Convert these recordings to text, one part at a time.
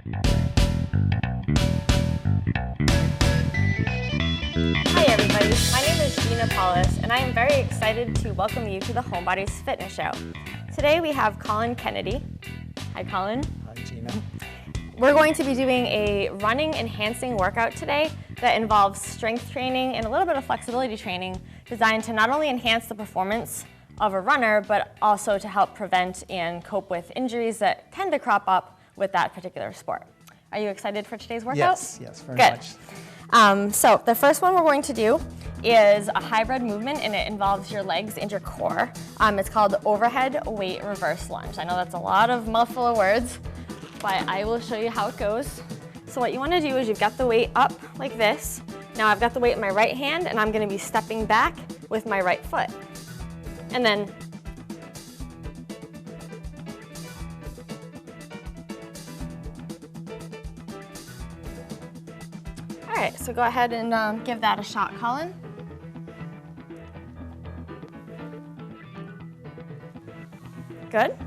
Hi everybody, my name is Gina Paulus and I am very excited to welcome you to the Homebodies Fitness Show. Today we have Colin Kennedy. Hi Colin. Hi Gina. We're going to be doing a running enhancing workout today that involves strength training and a little bit of flexibility training designed to not only enhance the performance of a runner but also to help prevent and cope with injuries that tend to crop up with that particular sport. Are you excited for today's workout? Yes, very Good. much. So the first one we're going to do is a hybrid movement and it involves your legs and your core. It's called the overhead weight reverse lunge. I know that's a lot of mouthful of words, but I will show you how it goes. So what you want to do is you've got the weight up like this. Now I've got the weight in my right hand and I'm going to be stepping back with my right foot. And then all right, so go ahead and give that a shot, Colin. Good.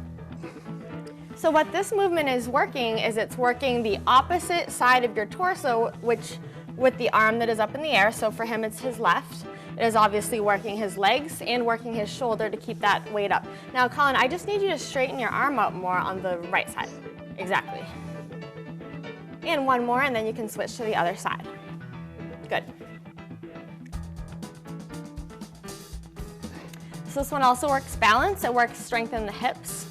So what this movement is working is it's working the opposite side of your torso, which with the arm that is up in the air. So for him, it's his left. It is obviously working his legs and working his shoulder to keep that weight up. Now, Colin, I just need you to straighten your arm out more on the right side. Exactly. And one more, and then you can switch to the other side. Good. So this one also works balance. It works strengthen the hips.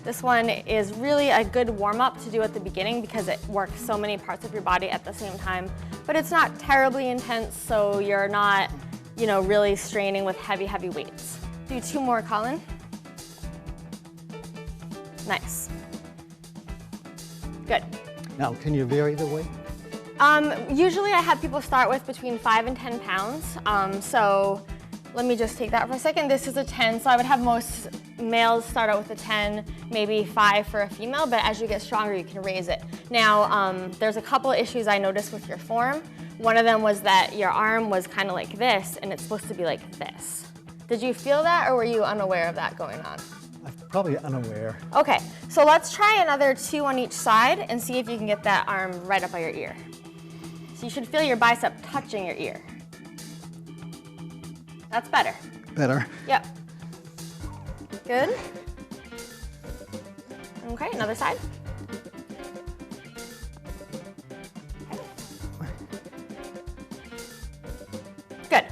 This one is really a good warm-up to do at the beginning because it works so many parts of your body at the same time. But it's not terribly intense, so you're not, really straining with heavy weights. Do two more, Colin. Nice. Good. Now, can you vary the weight? Usually I have people start with between 5 and 10 pounds. So let me just take that for a second. This is a 10, so I would have most males start out with a 10, maybe 5 for a female, but as you get stronger, you can raise it. Now, there's a couple of issues I noticed with your form. One of them was that your arm was kind of like this, and it's supposed to be like this. Did you feel that, or were you unaware of that going on? I'm probably unaware. Okay, so let's try another 2 on each side and see if you can get that arm right up by your ear. So you should feel your bicep touching your ear. That's better. Better. Yep. Good. Okay, another side. Good.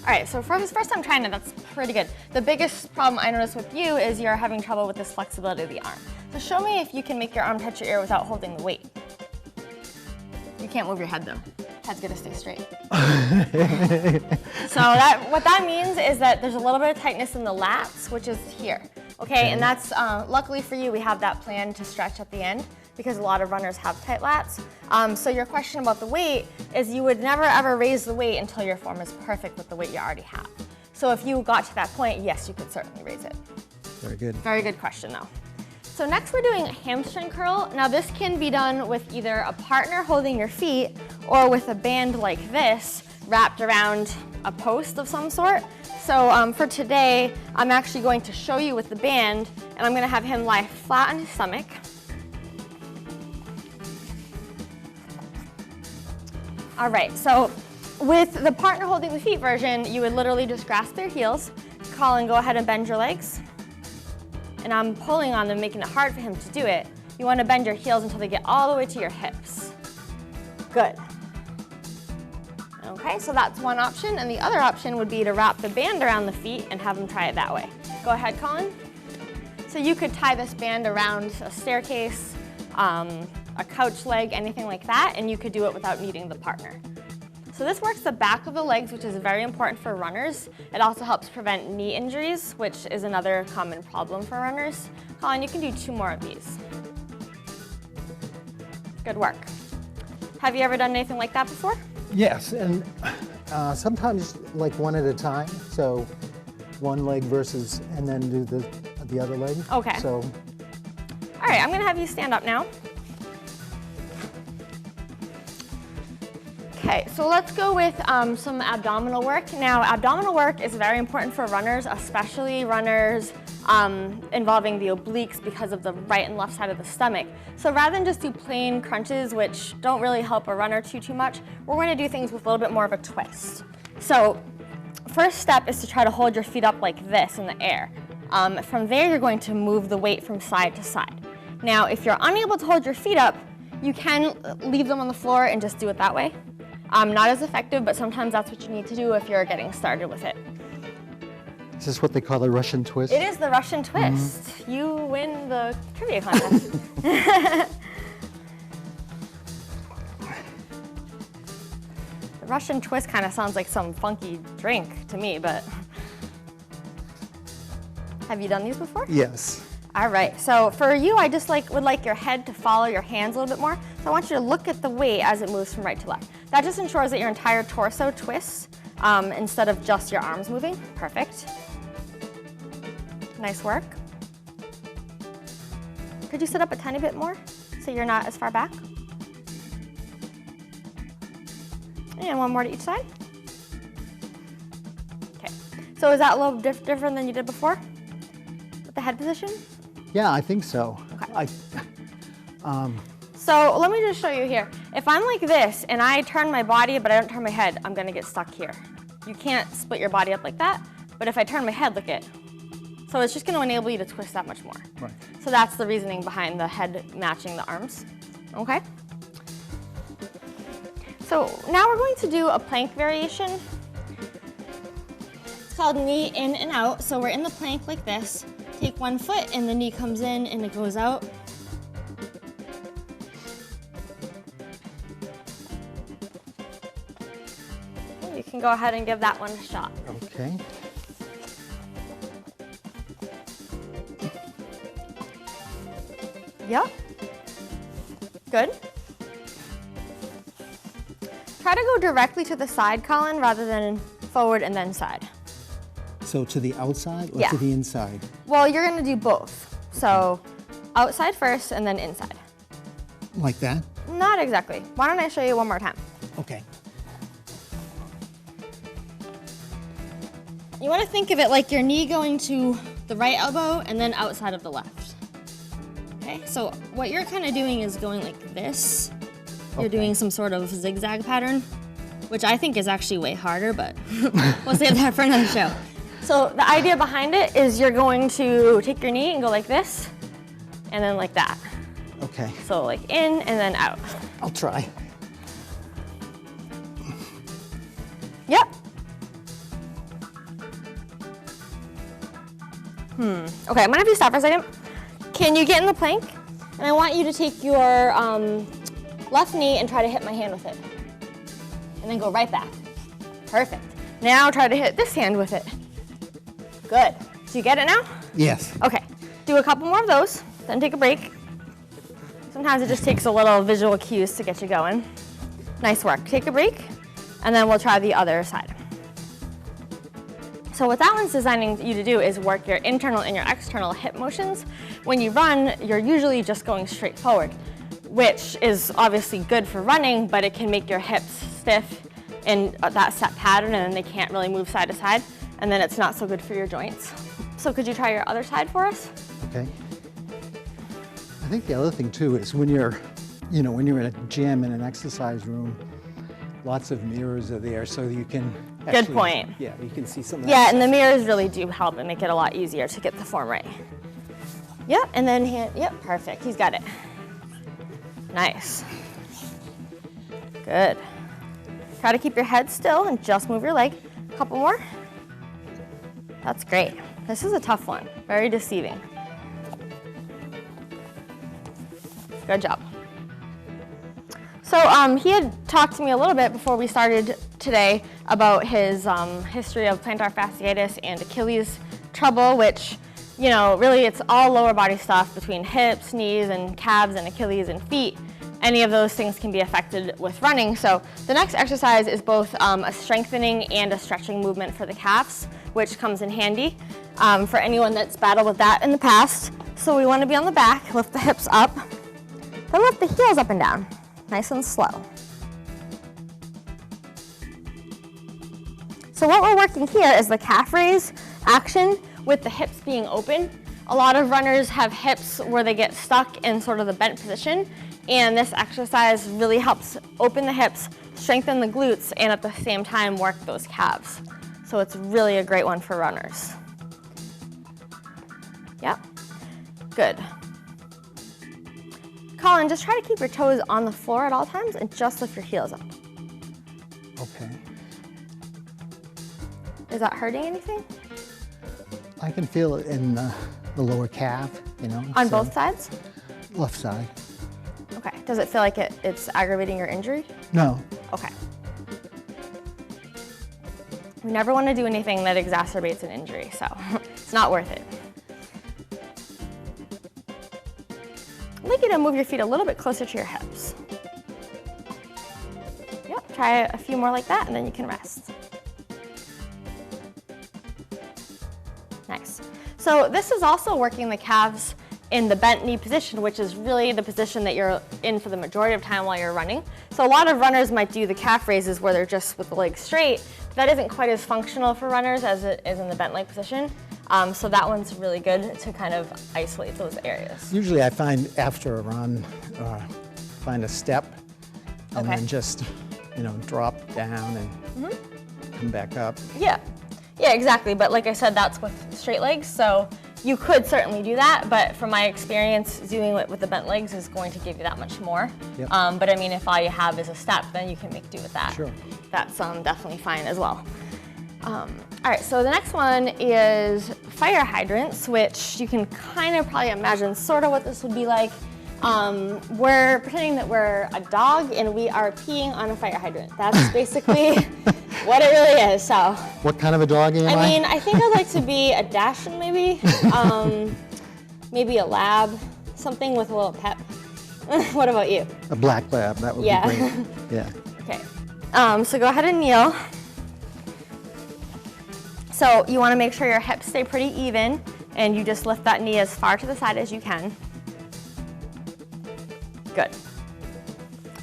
All right, so for his first time trying it, that's pretty good. The biggest problem I noticed with you is you're having trouble with this flexibility of the arm. So show me if you can make your arm touch your ear without holding the weight. You can't move your head though. Head's gonna stay straight. So what that means is that there's a little bit of tightness in the lats, which is here. Okay, and that's, luckily for you, we have that plan to stretch at the end because a lot of runners have tight lats. So your question about the weight is you would never ever raise the weight until your form is perfect with the weight you already have. So if you got to that point, yes, you could certainly raise it. Very good. Very good question though. So next we're doing a hamstring curl. Now this can be done with either a partner holding your feet or with a band like this wrapped around a post of some sort. So for today, I'm actually going to show you with the band and I'm going to have him lie flat on his stomach. All right, so with the partner holding the feet version, you would literally just grasp their heels. Colin, go ahead and bend your legs. And I'm pulling on them, making it hard for him to do it. You want to bend your heels until they get all the way to your hips. Good. Okay, so that's one option, and the other option would be to wrap the band around the feet and have them try it that way. Go ahead, Colin. So you could tie this band around a staircase, a couch leg, anything like that, and you could do it without needing the partner. So this works the back of the legs, which is very important for runners. It also helps prevent knee injuries, which is another common problem for runners. Colin, you can do 2 more of these. Good work. Have you ever done anything like that before? Yes, and sometimes like one at a time. So one leg versus, and then do the other leg. Okay. So. All right, I'm gonna have you stand up now. Okay, so let's go with some abdominal work. Now, abdominal work is very important for runners, especially runners involving the obliques because of the right and left side of the stomach. So rather than just do plain crunches, which don't really help a runner too much, we're going to do things with a little bit more of a twist. So first step is to try to hold your feet up like this in the air. From there, you're going to move the weight from side to side. Now, if you're unable to hold your feet up, you can leave them on the floor and just do it that way. Not as effective, but sometimes that's what you need to do if you're getting started with it. Is this what they call the Russian twist? It is the Russian twist. You win the trivia contest. The Russian twist kind of sounds like some funky drink to me, but have you done these before? Yes. All right, so for you, I just would like your head to follow your hands a little bit more. So I want you to look at the weight as it moves from right to left. That just ensures that your entire torso twists instead of just your arms moving. Perfect. Nice work. Could you sit up a tiny bit more so you're not as far back? And one more to each side. Okay, so is that a little different than you did before with the head position? Yeah, I think so. Okay. So let me just show you here. If I'm like this and I turn my body but I don't turn my head, I'm gonna get stuck here. You can't split your body up like that, but if I turn my head, look it. So it's just gonna enable you to twist that much more. Right. So that's the reasoning behind the head matching the arms, okay? So now we're going to do a plank variation. It's called knee in and out. So we're in the plank like this. Take one foot and the knee comes in and it goes out. You can go ahead and give that one a shot. Okay. Yep. Good. Try to go directly to the side, Colin, rather than forward and then side. So to the outside or Yeah. to the inside? Well, you're gonna do both. So outside first and then inside. Like that? Not exactly. Why don't I show you one more time? Okay. You wanna think of it like your knee going to the right elbow and then outside of the left. Okay, so what you're kind of doing is going like this. You're doing some sort of zigzag pattern, which I think is actually way harder, but we'll save that for another show. So the idea behind it is you're going to take your knee and go like this, and then like that. Okay. So like in and then out. I'll try. Yep. Okay, I'm gonna have you stop for a second. Can you get in the plank? And I want you to take your left knee and try to hit my hand with it. And then go right back. Perfect. Now try to hit this hand with it. Good. Do you get it now? Yes. Okay. Do a couple more of those, then take a break. Sometimes it just takes a little visual cues to get you going. Nice work. Take a break, and then we'll try the other side. So what that one's designing you to do is work your internal and your external hip motions. When you run, you're usually just going straight forward, which is obviously good for running, but it can make your hips stiff in that set pattern, and then they can't really move side to side, and then it's not so good for your joints. So could you try your other side for us? Okay. I think the other thing too is when you're in a gym in an exercise room, lots of mirrors are there so you can Good point. Yeah, you can see some of that Yeah, stuff. and the mirrors really do help and make it a lot easier to get the form right. Yep, and then hand, yep, perfect. He's got it. Nice. Good. Try to keep your head still and just move your leg. A couple more. That's great. This is a tough one. Very deceiving. Good job. So he had talked to me a little bit before we started today about his history of plantar fasciitis and Achilles trouble, which, you know, really it's all lower body stuff between hips, knees, and calves, and Achilles and feet. Any of those things can be affected with running. So the next exercise is both a strengthening and a stretching movement for the calves, which comes in handy for anyone that's battled with that in the past. So we want to be on the back, lift the hips up, then lift the heels up and down, nice and slow. So what we're working here is the calf raise action, with the hips being open. A lot of runners have hips where they get stuck in sort of the bent position, and this exercise really helps open the hips, strengthen the glutes, and at the same time work those calves. So it's really a great one for runners. Yep, good. Colin, just try to keep your toes on the floor at all times and just lift your heels up. Okay. Is that hurting anything? I can feel it in the lower calf, you know. On both sides? Left side. Okay. Does it feel like it's aggravating your injury? No. Okay. We never want to do anything that exacerbates an injury, so it's not worth it. I'd like you to move your feet a little bit closer to your hips. Yep, try a few more like that, and then you can rest. Nice. So this is also working the calves in the bent knee position, which is really the position that you're in for the majority of time while you're running. So a lot of runners might do the calf raises where they're just with the legs straight. That isn't quite as functional for runners as it is in the bent leg position. So that one's really good to kind of isolate those areas. Usually I find after a run, find a step and Okay. then just, drop down and come back up. Yeah, exactly. But like I said, that's with straight legs. So you could certainly do that, but from my experience, doing it with the bent legs is going to give you that much more. Yep. But I mean, if all you have is a step, then you can make do with that. Sure. That's definitely fine as well. All right, so the next one is fire hydrants, which you can kind of probably imagine sort of what this would be like. We're pretending that we're a dog and we are peeing on a fire hydrant. That's basically what it really is. So. What kind of a dog am I? I mean, I think I'd like to be a Dachshund maybe, maybe a lab, something with a little pep. What about you? A black lab, that would be great. Yeah. Okay, so go ahead and kneel. So you want to make sure your hips stay pretty even and you just lift that knee as far to the side as you can. Good.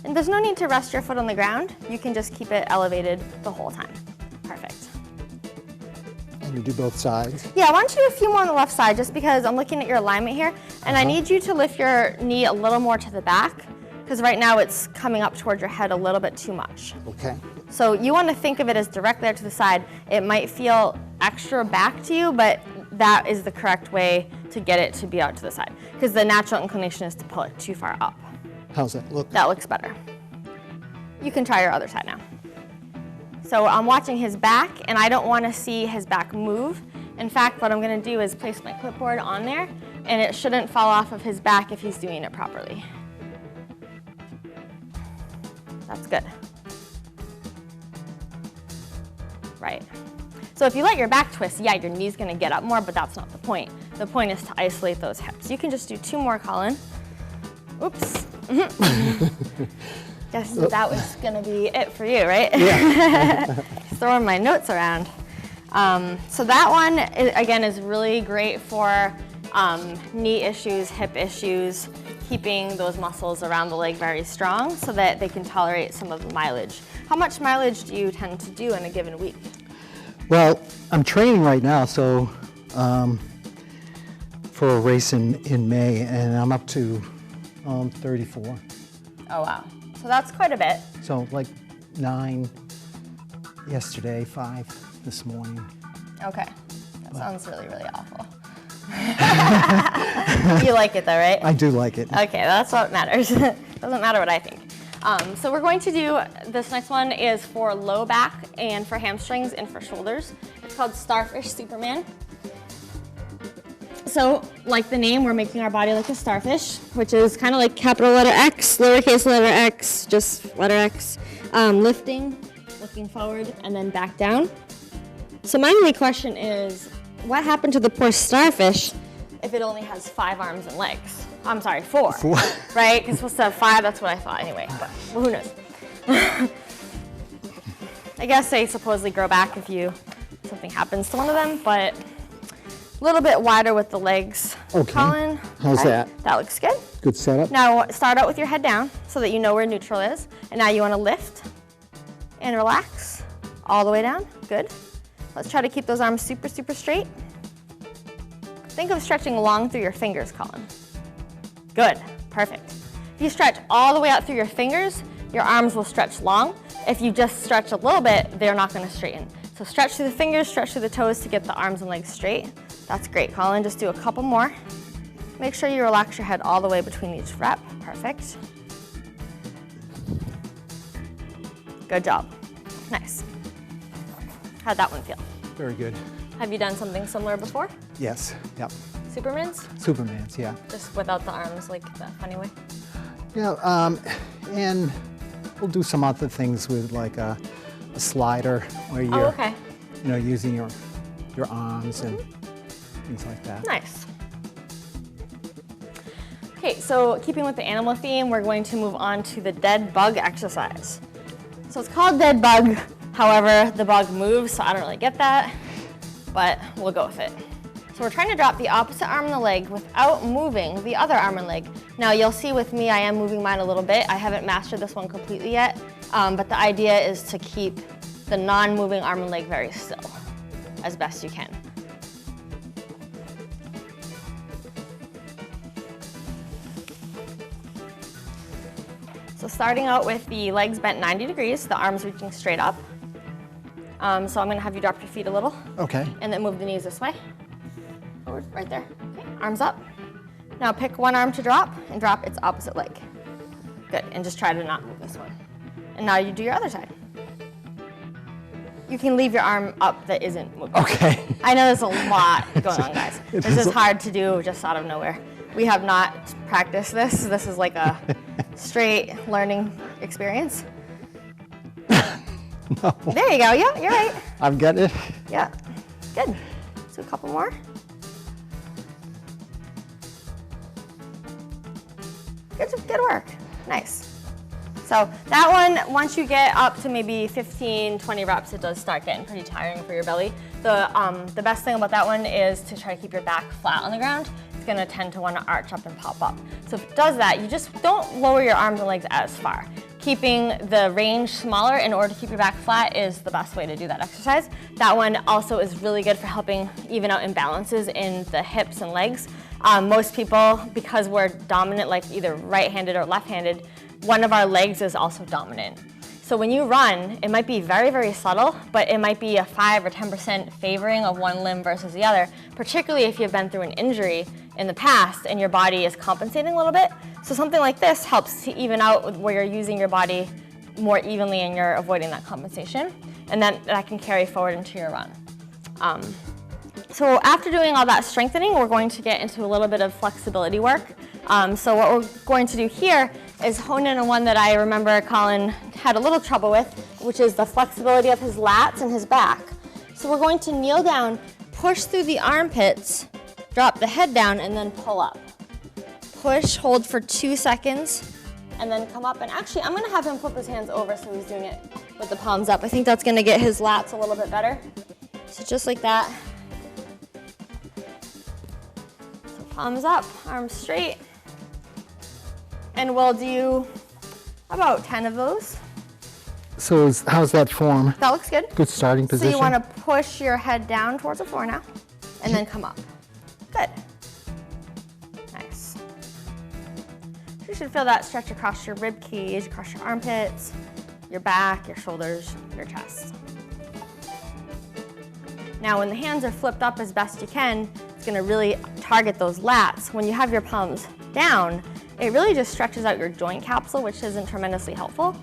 And there's no need to rest your foot on the ground. You can just keep it elevated the whole time. Perfect. And you do both sides? Yeah, I want you to do a few more on the left side just because I'm looking at your alignment here and I need you to lift your knee a little more to the back because right now it's coming up towards your head a little bit too much. Okay. So you want to think of it as directly out to the side. It might feel extra back to you, but that is the correct way to get it to be out to the side because the natural inclination is to pull it too far up. How's that look? That looks better. You can try your other side now. So I'm watching his back and I don't want to see his back move. In fact, what I'm going to do is place my clipboard on there and it shouldn't fall off of his back if he's doing it properly. That's good. Right. So if you let your back twist, yeah, your knee's going to get up more, but that's not the point. The point is to isolate those hips. You can just do two more, Colin. Oops. Guess that was going to be it for you, right? Yeah. Throwing my notes around. So that one, again, is really great for knee issues, hip issues, keeping those muscles around the leg very strong so that they can tolerate some of the mileage. How much mileage do you tend to do in a given week? Well, I'm training right now, so for a race in May, and I'm up to 34. Oh, wow. So that's quite a bit. So like 9 yesterday, 5 this morning. Okay. That sounds really, really awful. You like it though, right? I do like it. Okay, that's what matters. Doesn't matter what I think. So we're going to do, this next one is for low back and for hamstrings and for shoulders. It's called Starfish Superman. So like the name, we're making our body like a starfish, which is kind of like capital letter X, lowercase letter X, just letter X. Lifting, looking forward, and then back down. So my only question is, what happened to the poor starfish if it only has 5 arms and legs? I'm sorry, 4. 4. Right? Because it's supposed to have 5, that's what I thought anyway, but well, who knows? I guess they supposedly grow back if something happens to one of them, but a little bit wider with the legs. Okay. Colin, How's okay. that? That looks good. Good setup. Now start out with your head down so that you know where neutral is. And now you want to lift and relax all the way down. Good. Let's try to keep those arms super, super straight. think of stretching long through your fingers, Colin. Good, perfect. If you stretch all the way out through your fingers, your arms will stretch long. If you just stretch a little bit, they're not gonna straighten. So stretch through the fingers, stretch through the toes to get the arms and legs straight. That's great, Colin. Just do a couple more. Make sure you relax your head all the way between each rep. Perfect. Good job. Nice. How'd that one feel? Very good. Have you done something similar before? Yes, yep. Superman's? Superman's, yeah. Just without the arms, like that funny way? Yeah, and we'll do some other things with like a slider where you're, okay. you know, using your arms and things like that. Nice. Okay, so keeping with the animal theme, we're going to move on to the dead bug exercise. So it's called dead bug, however, the bug moves, so I don't really get that, but we'll go with it. So we're trying to drop the opposite arm and the leg without moving the other arm and leg. Now you'll see with me, I am moving mine a little bit. I haven't mastered this one completely yet, but the idea is to keep the non-moving arm and leg very still, as best you can. So starting out with the legs bent 90 degrees, the arms reaching straight up. So I'm gonna have you drop your feet a little. Okay. And then move the knees this way. Forward, right there. Okay, arms up. Now pick one arm to drop and drop its opposite leg. Good, and just try to not move this one. And now you do your other side. You can leave your arm up that isn't moving. Okay. I know there's a lot going on, guys. This is hard to do just out of nowhere. We have not practiced this. This is like a straight learning experience. No. There you go, yeah, you're right. I've got it. Yeah, good. So a couple more. Good work, nice. So that one, once you get up to maybe 15, 20 reps, it does start getting pretty tiring for your belly. The best thing about that one is to try to keep your back flat on the ground. It's gonna tend to wanna arch up and pop up. So if it does that, you just don't lower your arms and legs as far. Keeping the range smaller in order to keep your back flat is the best way to do that exercise. That one also is really good for helping even out imbalances in the hips and legs. Most people, because we're dominant, like either right-handed or left-handed, one of our legs is also dominant. So when you run, it might be very, very subtle, but it might be a 5 or 10% favoring of one limb versus the other, particularly if you've been through an injury in the past and your body is compensating a little bit. So something like this helps to even out where you're using your body more evenly and you're avoiding that compensation. And then that can carry forward into your run. So after doing all that strengthening, we're going to get into a little bit of flexibility work. So what we're going to do here is hone in on one that I remember Colin had a little trouble with, which is the flexibility of his lats and his back. So we're going to kneel down, push through the armpits, drop the head down, and then pull up. Push, hold for 2 seconds, and then come up. And actually, I'm gonna have him flip his hands over so he's doing it with the palms up. I think that's gonna get his lats a little bit better. So just like that. So palms up, arms straight. And we'll do about 10 of those. So how's that form? That looks good. Good starting position. So you want to push your head down towards the floor now, and then come up. Good. Nice. You should feel that stretch across your rib cage, across your armpits, your back, your shoulders, your chest. Now when the hands are flipped up as best you can, it's going to really target those lats. When you have your palms down, it really just stretches out your joint capsule, which isn't tremendously helpful.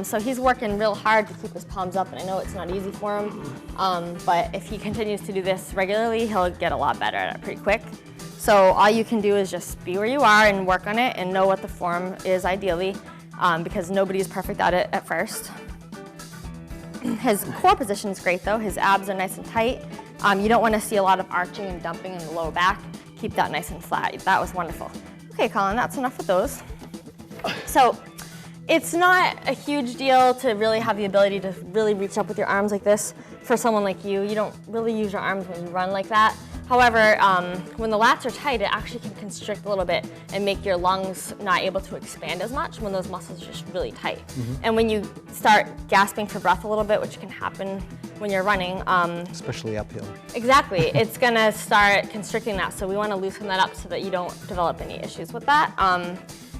So he's working real hard to keep his palms up, and I know it's not easy for him, but if he continues to do this regularly, he'll get a lot better at it pretty quick. So all you can do is just be where you are and work on it and know what the form is ideally, because nobody's perfect at it at first. His core position is great though. His abs are nice and tight. You don't want to see a lot of arching and dumping in the low back. Keep that nice and flat. That was wonderful. Okay, Colin, that's enough with those. So it's not a huge deal to really have the ability to really reach up with your arms like this for someone like you. You don't really use your arms when you run like that. However, when the lats are tight, it actually can constrict a little bit and make your lungs not able to expand as much when those muscles are just really tight. And when you start gasping for breath a little bit, which can happen when you're running. Especially uphill. Exactly, it's gonna start constricting that, so we wanna loosen that up so that you don't develop any issues with that.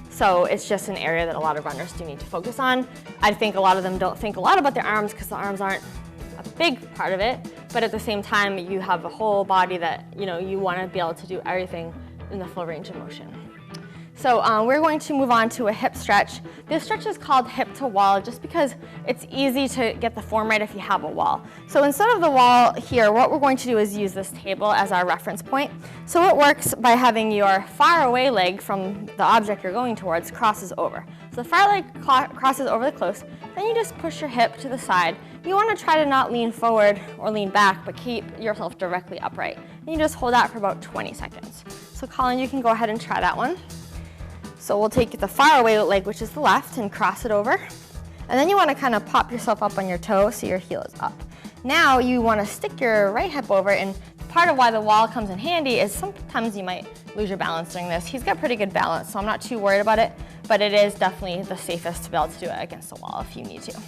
So it's just an area that a lot of runners do need to focus on. I think a lot of them don't think a lot about their arms because the arms aren't a big part of it, but at the same time, you have a whole body that you want to be able to do everything in the full range of motion. So we're going to move on to a hip stretch. This stretch is called hip to wall just because it's easy to get the form right if you have a wall. So instead of the wall here, what we're going to do is use this table as our reference point. So it works by having your far away leg from the object you're going towards crosses over. So the far leg crosses over the close, then you just push your hip to the side. You want to try to not lean forward or lean back, but keep yourself directly upright. And you just hold that for about 20 seconds. So Colin, you can go ahead and try that one. So we'll take the far away leg, which is the left, and cross it over. And then you want to kind of pop yourself up on your toe so your heel is up. Now you want to stick your right hip over, and part of why the wall comes in handy is sometimes you might lose your balance doing this. He's got pretty good balance, so I'm not too worried about it, but it is definitely the safest to be able to do it against the wall if you need to.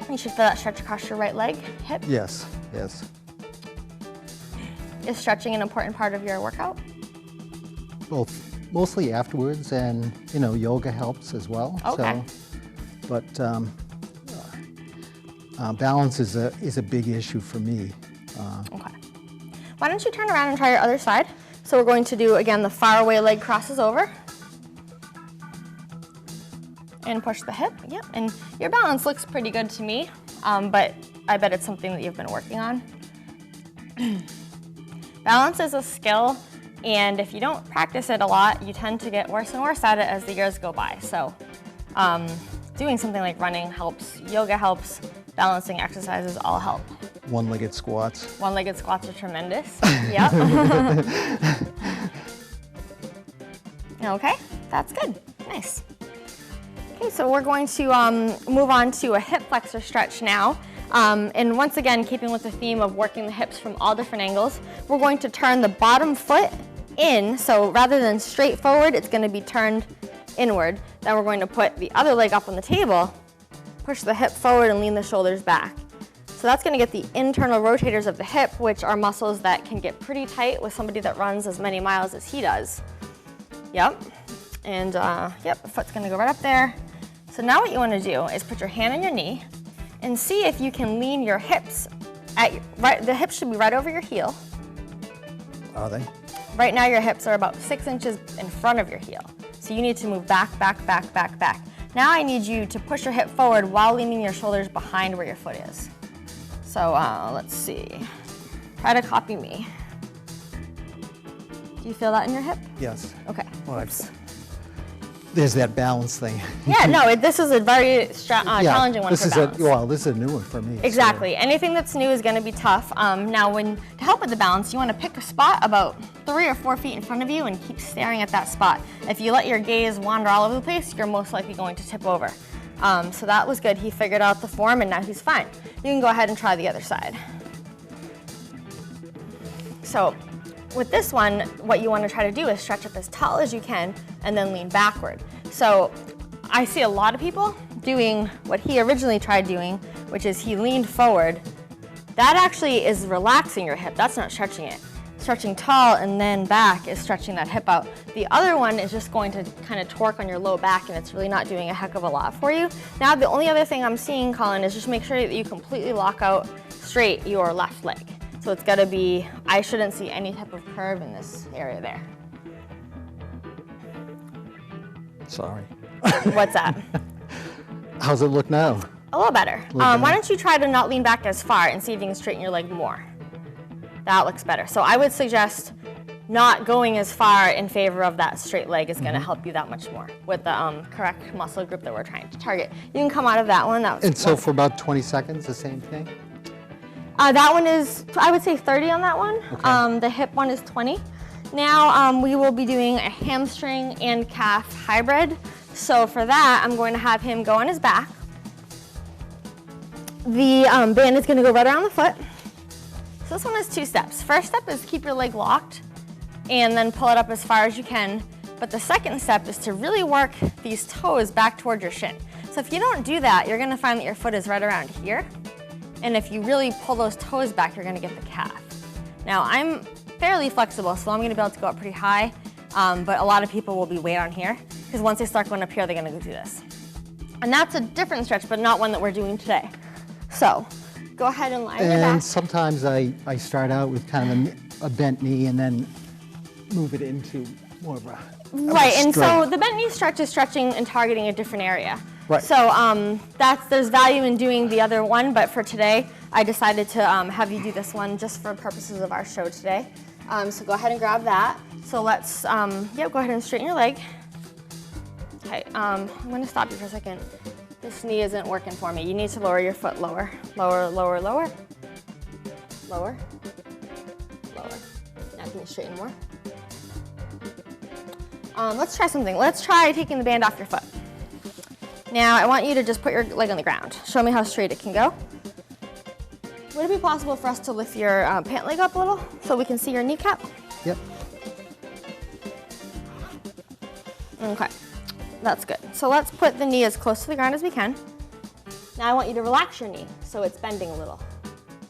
You should feel that stretch across your right leg, hip. Yes, yes. Is stretching an important part of your workout? Well, mostly afterwards, and yoga helps as well. Okay. So, but balance is a big issue for me. Okay. Why don't you turn around and try your other side? So we're going to do, again, the far away leg crosses over. And push the hip, yep. And your balance looks pretty good to me, but I bet it's something that you've been working on. Balance is a skill, and if you don't practice it a lot, you tend to get worse and worse at it as the years go by. So doing something like running helps, yoga helps, balancing exercises all help. One-legged squats. One-legged squats are tremendous, yep. Okay, that's good, nice. Okay, so we're going to move on to a hip flexor stretch now. And once again, keeping with the theme of working the hips from all different angles, we're going to turn the bottom foot in. So rather than straight forward, it's going to be turned inward. Then we're going to put the other leg up on the table, push the hip forward and lean the shoulders back. So that's going to get the internal rotators of the hip, which are muscles that can get pretty tight with somebody that runs as many miles as he does. Yep. And yep, the foot's going to go right up there. So now what you want to do is put your hand on your knee and see if you can lean your hips the hips should be right over your heel. Are they? Right now your hips are about 6 inches in front of your heel. So you need to move back, back, back, back, back. Now I need you to push your hip forward while leaning your shoulders behind where your foot is. So let's see. Try to copy me. Do you feel that in your hip? Yes. Okay. Well, there's that balance thing. Yeah, no, this is a very challenging one for balance. This is a new one for me. Exactly. So. Anything that's new is going to be tough. Now, to help with the balance, you want to pick a spot about 3 or 4 feet in front of you and keep staring at that spot. If you let your gaze wander all over the place, you're most likely going to tip over. So that was good. He figured out the form, and now he's fine. You can go ahead and try the other side. So with this one, what you want to try to do is stretch up as tall as you can and then lean backward. So I see a lot of people doing what he originally tried doing, which is he leaned forward. That actually is relaxing your hip. That's not stretching it. Stretching tall and then back is stretching that hip out. The other one is just going to kind of torque on your low back, and it's really not doing a heck of a lot for you. Now, the only other thing I'm seeing, Colin, is just make sure that you completely lock out straight your left leg. So it's got to be, I shouldn't see any type of curve in this area there. Sorry. What's that? How's it look now? A little better. Why don't you try to not lean back as far and see if you can straighten your leg more. That looks better. So I would suggest not going as far in favor of that straight leg is going to help you that much more with the correct muscle group that we're trying to target. You can come out of that one. So for about 20 seconds, the same thing? That one is, I would say 30 on that one. Okay. The hip one is 20. Now we will be doing a hamstring and calf hybrid. So for that, I'm going to have him go on his back. The band is going to go right around the foot. So this one has 2 steps. First step is keep your leg locked and then pull it up as far as you can. But the second step is to really work these toes back towards your shin. So if you don't do that, you're gonna find that your foot is right around here. And if you really pull those toes back, you're gonna get the calf. Now I'm fairly flexible, so I'm gonna be able to go up pretty high, but a lot of people will be way down here, because once they start going up here, they're gonna go do this. And that's a different stretch, but not one that we're doing today. So go ahead and lie on your back. And sometimes I start out with kind of a bent knee and then move it into more of a Right, and so straight. the bent knee stretch is stretching and targeting a different area. Right. So there's value in doing the other one, but for today, I decided to have you do this one just for purposes of our show today. So go ahead and grab that. So let's, go ahead and straighten your leg. Okay, I'm gonna stop you for a second. This knee isn't working for me. You need to lower your foot lower. Lower, lower, lower. Lower, lower. Now can you straighten more? Let's try something. Let's try taking the band off your foot. Now I want you to just put your leg on the ground. Show me how straight it can go. Would it be possible for us to lift your pant leg up a little so we can see your kneecap? Yep. Okay, that's good. So let's put the knee as close to the ground as we can. Now I want you to relax your knee so it's bending a little.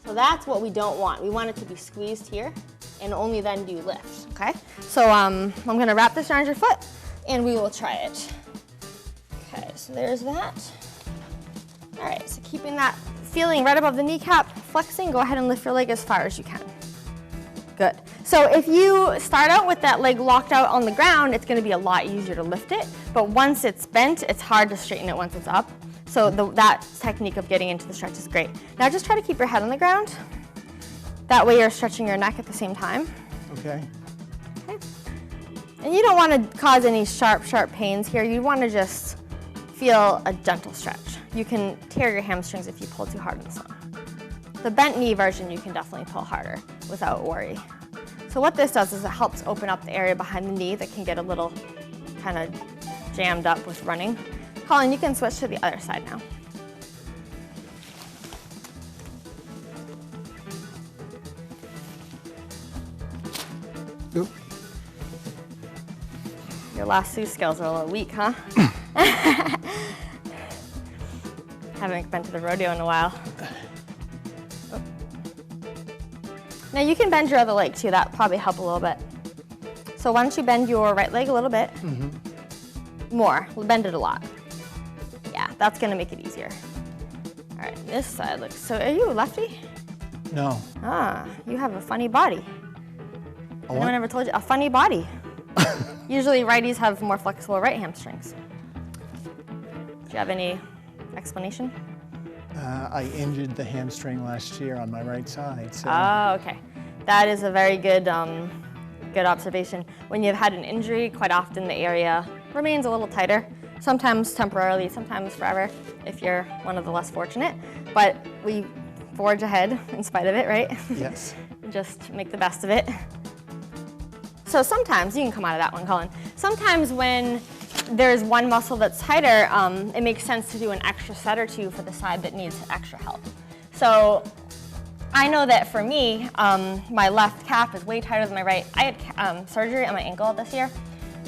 So that's what we don't want. We want it to be squeezed here and only then do lifts, okay? So I'm gonna wrap this around your foot and we will try it. Okay, so there's that. All right, so keeping that feeling right above the kneecap, flexing, go ahead and lift your leg as far as you can. Good. So if you start out with that leg locked out on the ground, it's gonna be a lot easier to lift it, but once it's bent, it's hard to straighten it once it's up. So that technique of getting into the stretch is great. Now just try to keep your head on the ground. That way you're stretching your neck at the same time. Okay. Okay. And you don't want to cause any sharp pains here. You want to just feel a gentle stretch. You can tear your hamstrings if you pull too hard on this one. The bent knee version, you can definitely pull harder without worry. So what this does is it helps open up the area behind the knee that can get a little kind of jammed up with running. Colin, you can switch to the other side now. Oop. Your lasso skills are a little weak, huh? Haven't been to the rodeo in a while. Oh. Now you can bend your other leg too, that probably help a little bit. So why don't you bend your right leg a little bit? More, bend it a lot. Yeah, that's gonna make it easier. All right, this side looks, so are you a lefty? No. Ah, you have a funny body. A No one ever told you, a funny body. Usually righties have more flexible right hamstrings. Do you have any explanation? I injured the hamstring last year on my right side. So. Oh, okay. That is a very good, good observation. When you've had an injury, quite often the area remains a little tighter, sometimes temporarily, sometimes forever, if you're one of the less fortunate. But we forge ahead in spite of it, right? Yes. Just make the best of it. So sometimes, you can come out of that one, Colin. Sometimes when there's one muscle that's tighter, it makes sense to do an extra set or two for the side that needs extra help. So I know that for me, my left calf is way tighter than my right. I had surgery on my ankle this year.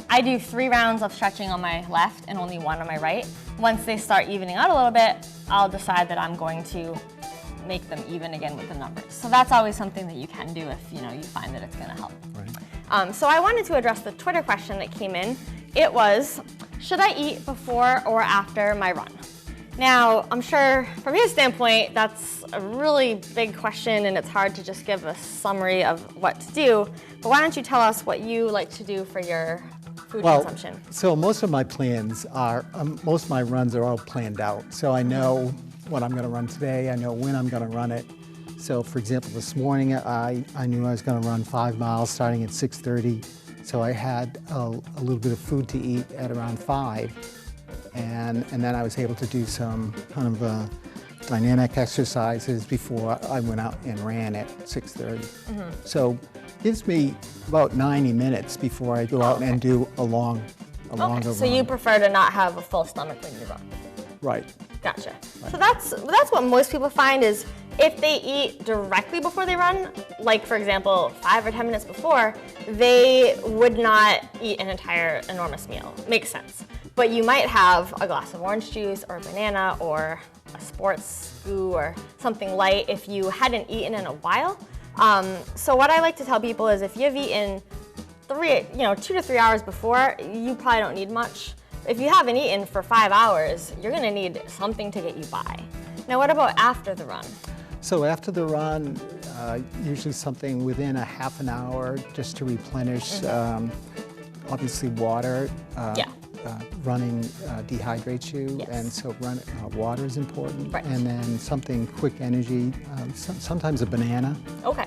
I do 3 rounds of stretching on my left and only 1 on my right. Once they start evening out a little bit, I'll decide that I'm going to make them even again with the numbers. So that's always something that you can do if you find that it's gonna help. Right. So I wanted to address the Twitter question that came in. It was, should I eat before or after my run? Now, I'm sure from your standpoint, that's a really big question and it's hard to just give a summary of what to do, but why don't you tell us what you like to do for your food consumption? So most of my plans are, most of my runs are all planned out. So I know what I'm gonna run today, I know when I'm gonna run it. So for example, this morning I knew I was gonna run 5 miles starting at 6:30. So I had a little bit of food to eat at around 5. And then I was able to do some kind of dynamic exercises before I went out and ran at 6:30. So it gives me about 90 minutes before I go out and do a longer run. So you prefer to not have a full stomach when you run? Right. Gotcha. Right. So that's what most people find is if they eat directly before they run, like for example, 5 or 10 minutes before, they would not eat an entire enormous meal. Makes sense. But you might have a glass of orange juice or a banana or a sports goo or something light if you hadn't eaten in a while. So what I like to tell people is if you've eaten 2 to 3 hours before, you probably don't need much. If you haven't eaten for 5 hours, you're gonna need something to get you by. Now what about after the run? So after the run, usually something within a half an hour just to replenish, obviously water. Running dehydrates you, Yes. and so water is important. Right. And then something quick energy, sometimes a banana. Okay.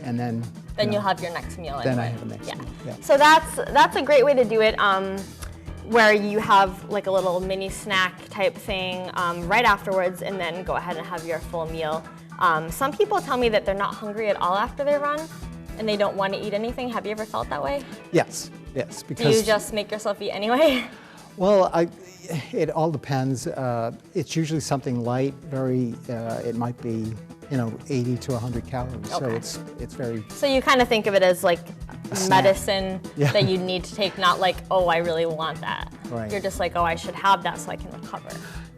And then Then you'll have your next meal. Then I anyway. have a next meal. Yeah. So that's a great way to do it, where you have like a little mini snack type thing right afterwards, and then go ahead and have your full meal. Some people tell me that they're not hungry at all after they run, and they don't want to eat anything. Have you ever felt that way? Yes. Do you just make yourself eat anyway? Well, it all depends. It's usually something light. It might be 80 to 100 calories. Okay. So it's very. So you kind of think of it as like medicine Yeah. that you need to take, not like, oh, I really want that. Right. You're just like, oh, I should have that so I can recover.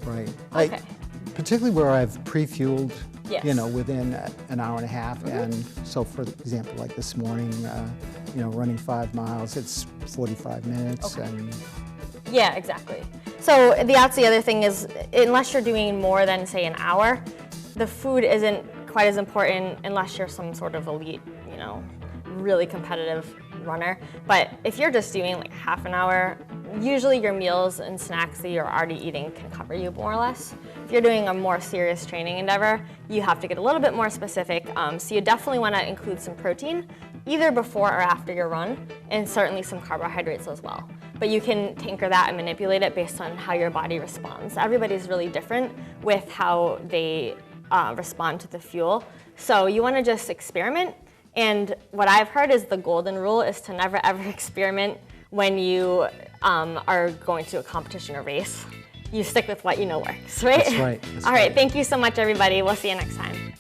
Right. Okay. Particularly where I've pre-fueled, Yes. within an hour and a half. And so for example, like this morning, running 5 miles, it's 45 minutes. Okay. And Yeah, exactly. So that's the other thing is, unless you're doing more than say an hour, the food isn't quite as important unless you're some sort of elite, really competitive runner. But if you're just doing like half an hour, usually your meals and snacks that you're already eating can cover you more or less. If you're doing a more serious training endeavor, you have to get a little bit more specific. So you definitely want to include some protein, either before or after your run, and certainly some carbohydrates as well. But you can tinker that and manipulate it based on how your body responds. Everybody's really different with how they respond to the fuel. So you want to just experiment. And what I've heard is the golden rule is to never ever experiment when you are going to a competition or race. You stick with what you know works, right? That's right. All right, thank you so much, everybody. We'll see you next time.